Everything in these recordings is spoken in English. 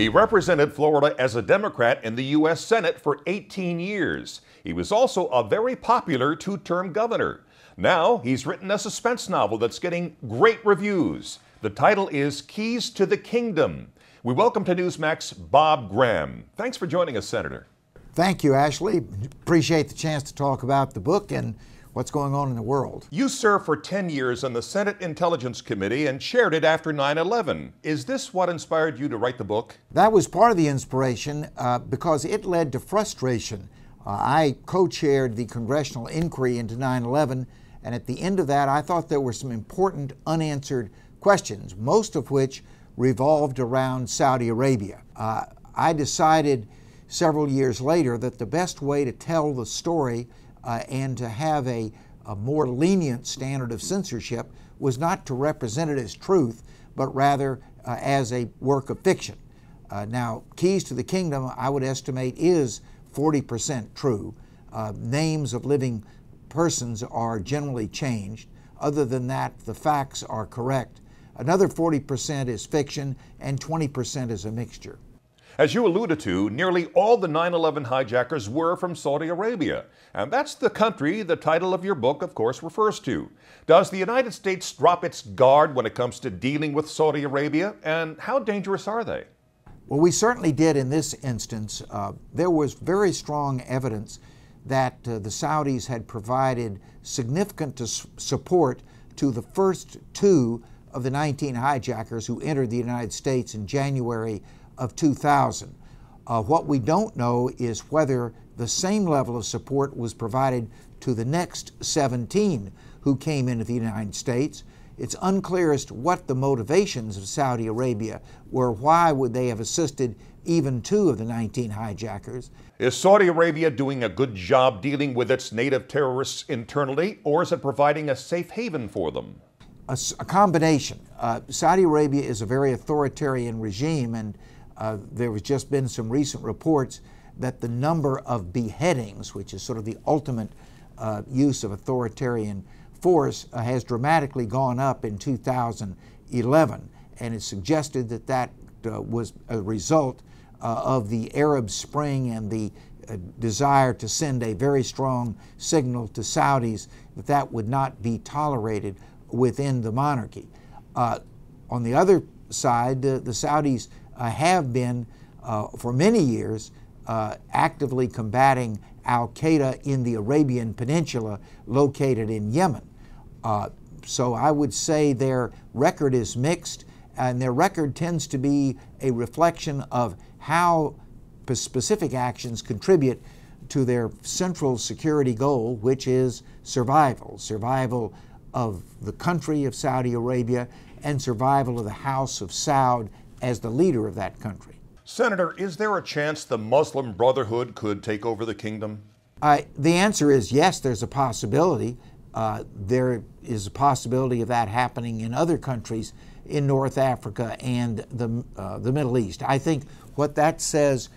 He represented Florida as a Democrat in the U.S. Senate for 18 years. He was also a very popular two-term governor. Now he's written a suspense novel that's getting great reviews. The title is Keys to the Kingdom. We welcome to Newsmax Bob Graham. Thanks for joining us, Senator. Thank you, Ashley. Appreciate the chance to talk about the book and what's going on in the world. You served for 10 years on the Senate Intelligence Committee and chaired it after 9/11. Is this what inspired you to write the book? That was part of the inspiration because it led to frustration. I co-chaired the congressional inquiry into 9/11, and at the end of that, I thought there were some important unanswered questions, most of which revolved around Saudi Arabia. I decided several years later that the best way to tell the story and to have a more lenient standard of censorship was not to represent it as truth, but rather as a work of fiction. Now, Keys to the Kingdom, I would estimate, is 40% true. Names of living persons are generally changed. Other than that, the facts are correct. Another 40% is fiction, and 20% is a mixture. As you alluded to, nearly all the 9/11 hijackers were from Saudi Arabia. And that's the country the title of your book, of course, refers to. Does the United States drop its guard when it comes to dealing with Saudi Arabia? And how dangerous are they? Well, we certainly did in this instance. There was very strong evidence that the Saudis had provided significant support to the first two of the 19 hijackers who entered the United States in January of 2000. What we don't know is whether the same level of support was provided to the next 17 who came into the United States. It's unclear as to what the motivations of Saudi Arabia were. Why would they have assisted even two of the 19 hijackers? Is Saudi Arabia doing a good job dealing with its native terrorists internally, or is it providing a safe haven for them? A combination. Saudi Arabia is a very authoritarian regime, and there has just been some recent reports that the number of beheadings, which is sort of the ultimate use of authoritarian force, has dramatically gone up in 2011. And it's suggested that that was a result of the Arab Spring and the desire to send a very strong signal to Saudis that that would not be tolerated within the monarchy. On the other side, the Saudis have been, for many years, actively combating Al-Qaeda in the Arabian Peninsula located in Yemen. So I would say their record is mixed, and their record tends to be a reflection of how specific actions contribute to their central security goal, which is survival. Survival of the country of Saudi Arabia and survival of the House of Saud as the leader of that country. Senator, is there a chance the Muslim Brotherhood could take over the kingdom? The answer is yes, there's a possibility. There is a possibility of that happening in other countries in North Africa and the Middle East. I think what that says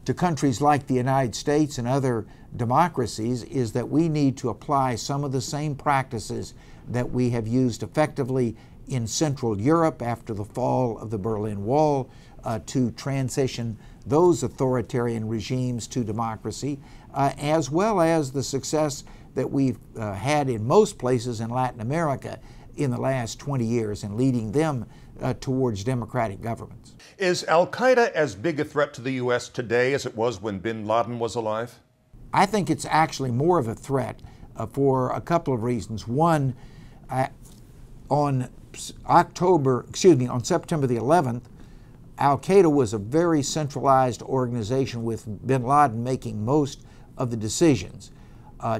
to countries like the United States and other democracies is that we need to apply some of the same practices that we have used effectively in Central Europe after the fall of the Berlin Wall to transition those authoritarian regimes to democracy, as well as the success that we've had in most places in Latin America in the last 20 years in leading them towards democratic governments. Is Al-Qaida as big a threat to the U.S. today as it was when bin Laden was alive? I think it's actually more of a threat for a couple of reasons. One, on September the 11th, Al-Qaeda was a very centralized organization with bin Laden making most of the decisions.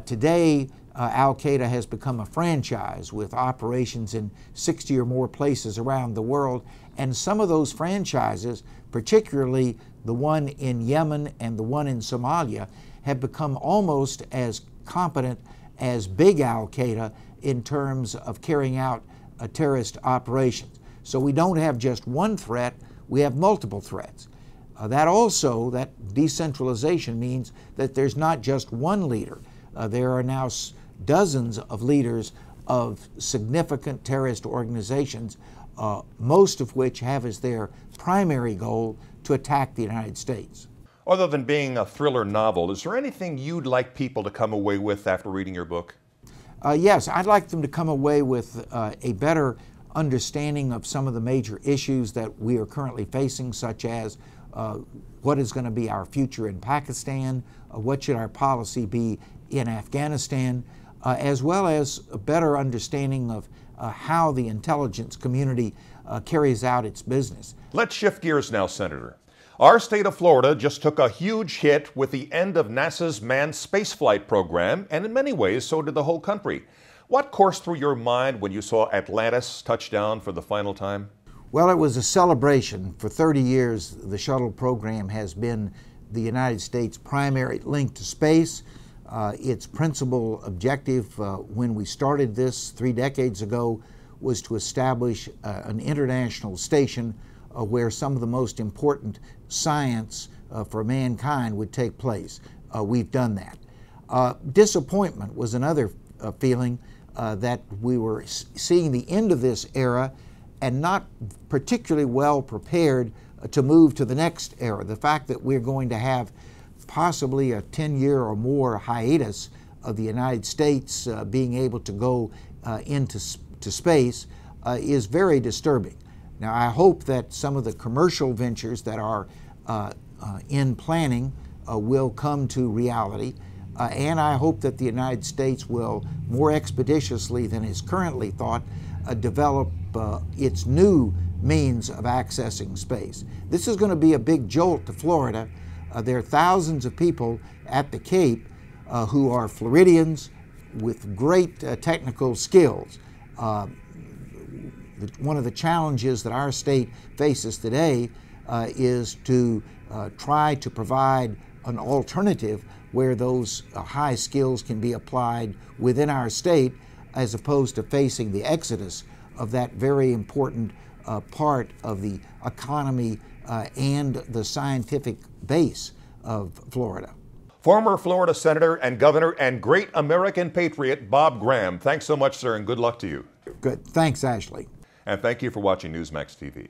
Today, Al-Qaeda has become a franchise with operations in 60 or more places around the world, and some of those franchises, particularly the one in Yemen and the one in Somalia, have become almost as competent as big Al-Qaeda in terms of carrying out terrorist operations. So we don't have just one threat, we have multiple threats. That decentralization means that there's not just one leader. There are now dozens of leaders of significant terrorist organizations, most of which have as their primary goal to attack the United States. Other than being a thriller novel, is there anything you'd like people to come away with after reading your book? Yes, I'd like them to come away with a better understanding of some of the major issues that we are currently facing, such as what is going to be our future in Pakistan, what should our policy be in Afghanistan, as well as a better understanding of how the intelligence community carries out its business. Let's shift gears now, Senator. Our state of Florida just took a huge hit with the end of NASA's manned spaceflight program, and in many ways, so did the whole country. What coursed through your mind when you saw Atlantis touch down for the final time? Well, it was a celebration. For 30 years, the shuttle program has been the United States' primary link to space. Its principal objective when we started this 3 decades ago was to establish an international station where some of the most important science for mankind would take place. We've done that. Disappointment was another feeling that we were seeing the end of this era and not particularly well prepared to move to the next era. The fact that we're going to have possibly a 10-year or more hiatus of the United States being able to go into space is very disturbing. Now, I hope that some of the commercial ventures that are in planning will come to reality, and I hope that the United States will more expeditiously than is currently thought develop its new means of accessing space. This is going to be a big jolt to Florida. There are thousands of people at the Cape who are Floridians with great technical skills. One of the challenges that our state faces today is to try to provide an alternative where those high skills can be applied within our state, as opposed to facing the exodus of that very important part of the economy and the scientific base of Florida. Former Florida Senator and Governor and great American patriot Bob Graham, thanks so much, sir, and good luck to you. Good. Thanks, Ashley. And thank you for watching Newsmax TV.